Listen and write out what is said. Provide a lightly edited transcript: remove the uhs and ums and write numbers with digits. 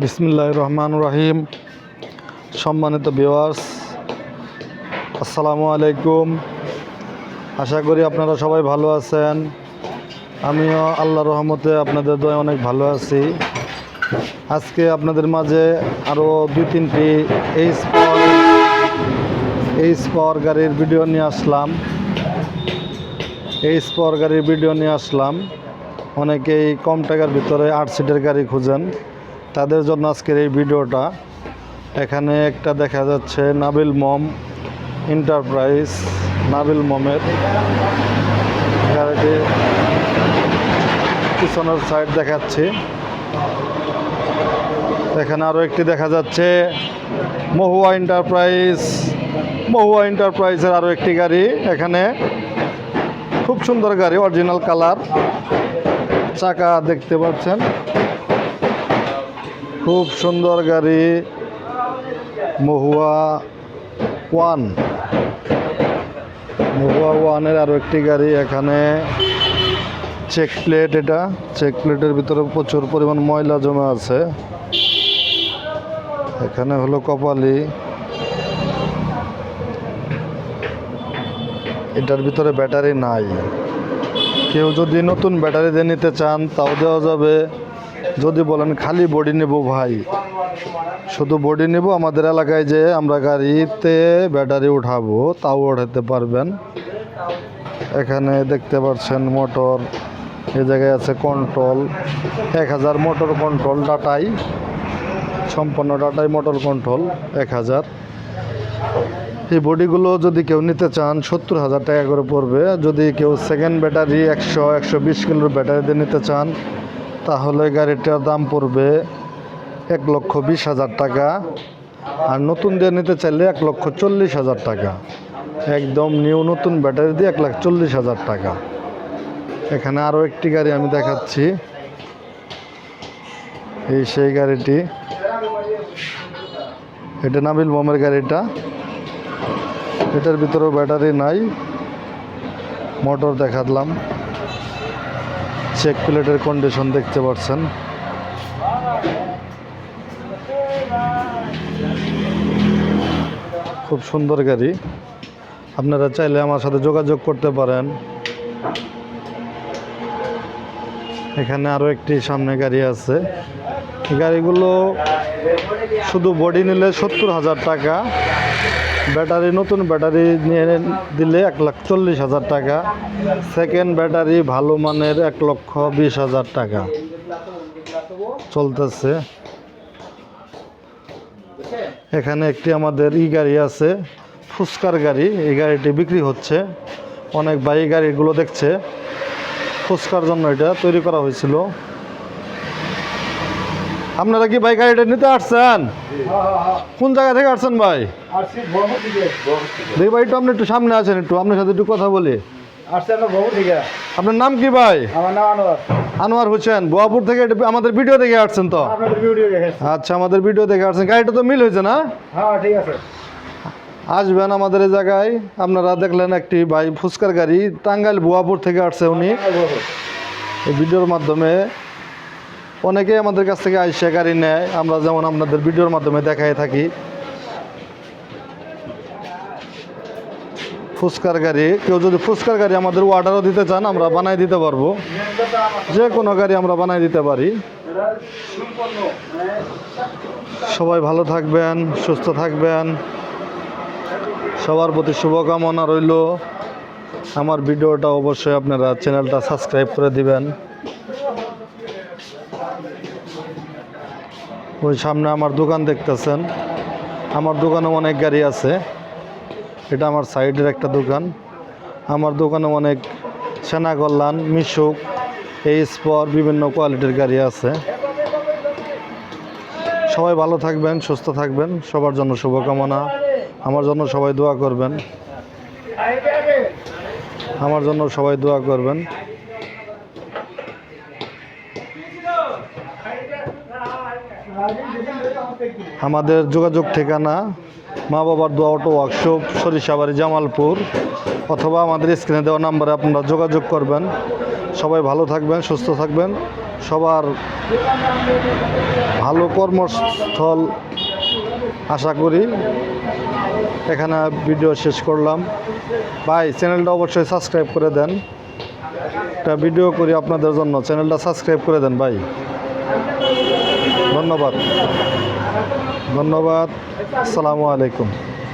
বিসমিল্লাহির রহমানির রহিম। সম্মানিত ভিউয়ার্স, আসসালামু আলাইকুম। আশা করি আপনারা সবাই ভালো আছেন। আমিও আল্লাহর রহমতে আপনাদের দয়ায় অনেক ভালো আছি। আজকে আপনাদের মাঝে আরও 2-3টি এইচ পাওয়ার গাড়ির ভিডিও নিয়ে আসলাম। অনেকেই কম টাকার ভিতরে 8 সিটের গাড়ি খুঁজেন, তাদের জন্য আজকের এই ভিডিওটা। এখানে একটা দেখা যাচ্ছে নাবিল মম এন্টারপ্রাইজ, নাবিল মমের গাড়িটি পিছনের সাইড দেখাচ্ছি। এখানে আরও একটি দেখা যাচ্ছে মহুয়া এন্টারপ্রাইজের আরও একটি গাড়ি। এখানে খুব সুন্দর গাড়ি, অরিজিনাল কালার, চাকা দেখতে পাচ্ছেন, খুব সুন্দর গাড়ি। মহুয়া ওয়ানের আরও একটি গাড়ি। এখানে চেক প্লেট, এটা চেক প্লেটের ভিতরে প্রচুর পরিমাণ ময়লা জমা আছে। এখানে হলো কপালি, এটার ভিতরে ব্যাটারি নাই। কেউ যদি নতুন ব্যাটারি দিয়ে নিতে চান তাও দেওয়া যাবে। যদি বলেন খালি বডি নেব ভাই, শুধু বডি নেব, আমাদের এলাকায় যে আমরা গাড়িতে ব্যাটারি উঠাবো তাও উঠাতে পারবেন। এখানে দেখতে পাচ্ছেন মোটর, এই জায়গায় আছে কন্ট্রোল, 1000 মোটর কন্ট্রোল, ডাটাই, সম্পূর্ণ ডাটাই মোটর কন্ট্রোল 1000। এই বডিগুলো যদি কেউ নিতে চান 70,000 টাকা করে পড়বে। যদি কেউ সেকেন্ড ব্যাটারি 100-120 কিলোর ব্যাটারি দিয়ে নিতে চান তাহলে গাড়িটার দাম পড়বে 1,20,000 টাকা। আর নতুন দিয়ে নিতে চাইলে 1,40,000 টাকা। একদম নিউ নতুন ব্যাটারি দিয়ে 1,40,000 টাকা। এখানে আরও একটি গাড়ি আমি দেখাচ্ছি, এই সেই গাড়িটি। এটা নাবিল মমের গাড়িটা, এটার ভিতরেও ব্যাটারি নাই, মোটর দেখালাম, চেক প্লেটের কন্ডিশন দেখতে পাচ্ছেন। খুব সুন্দর গাড়ি, আপনারা চাইলে আমার সাথে যোগাযোগ করতে পারেন। এখানে আরও একটি সামনে গাড়ি আছে। গাড়িগুলো শুধু বডি নিলে 70,000 টাকা, ব্যাটারি নতুন ব্যাটারি নিয়ে দিলে 1,40,000 টাকা, সেকেন্ড ব্যাটারি ভালো মানের 1,20,000 টাকা চলতেছে। এখানে একটি আমাদের গাড়ি আছে, ফুসকার গাড়ি। এই গাড়িটি বিক্রি হচ্ছে, অনেক ভাই গাড়িগুলো দেখছে। ফুসকার জন্য এটা তৈরি করা হয়েছিল। আপনারা কি ভাই গাড়িটা নিতে আসছেন? কোন জায়গা থেকে আসছেন ভাই? দেখি ভাই, একটু আপনি একটু সামনে আছেন, একটু আপনার সাথে একটু কথা বলি। আপনার নাম কি ভাই? আনোয়ার হোসেন, বোয়াপুর থেকে আমাদের ভিডিও দেখে আসছেন তো? আচ্ছা, আমাদের ভিডিও দেখে আসছেন। গাড়িটা তো মিল হয়েছে না? ঠিক আছে, আসবেন আমাদের এই জায়গায়। আপনারা দেখলেন একটি ভাই ফুসকার গাড়ি, টাঙ্গাইল বোয়াপুর থেকে আসছে উনি। এই ভিডিওর মাধ্যমে অনেকেই আমাদের কাছ থেকে আইসা গাড়ি নেয়, আমরা যেমন আপনাদের ভিডিওর মাধ্যমে দেখাই থাকি। ফুসকার গাড়ি, কেউ যদি ফুসকার গাড়ি আমাদের অর্ডারও দিতে চান আমরা বানাই দিতে পারবো। যে কোনো গাড়ি আমরা বানাই দিতে পারি। সবাই ভালো থাকবেন, সুস্থ থাকবেন, সবার প্রতি শুভকামনা রইল। আমার ভিডিওটা অবশ্যই আপনারা চ্যানেলটা সাবস্ক্রাইব করে দিবেন। ওই সামনে আমার দোকান দেখতেছেন, আমার দোকানে অনেক গাড়ি আছে। এটা আমার সাইডের একটা দোকান। আমার দোকানে অনেক সেনা কল্যাণ, মিশুক, এইচ পাওয়ার বিভিন্ন কোয়ালিটির গাড়ি আছে। সবাই ভালো থাকবেন, সুস্থ থাকবেন, সবার জন্য শুভকামনা। আমার জন্য সবাই দোয়া করবেন, আমার জন্য সবাই দোয়া করবেন। আমাদের যোগাযোগ ঠিকানা মা বাবার দোয়া অটো ওয়ার্কশপ, সরিষাবাড়ি, জামালপুর, অথবা আমাদের স্ক্রিনে দেওয়া নাম্বারে আপনারা যোগাযোগ করবেন। সবাই ভালো থাকবেন, সুস্থ থাকবেন, সবার ভালো কর্মস্থল আশা করি। এখানে ভিডিও শেষ করলাম। ভাই চ্যানেলটা অবশ্যই সাবস্ক্রাইব করে দেন, একটা ভিডিও করি আপনাদের জন্য, চ্যানেলটা সাবস্ক্রাইব করে দেন ভাই। ধন্যবাদ। আসসালামু আলাইকুম।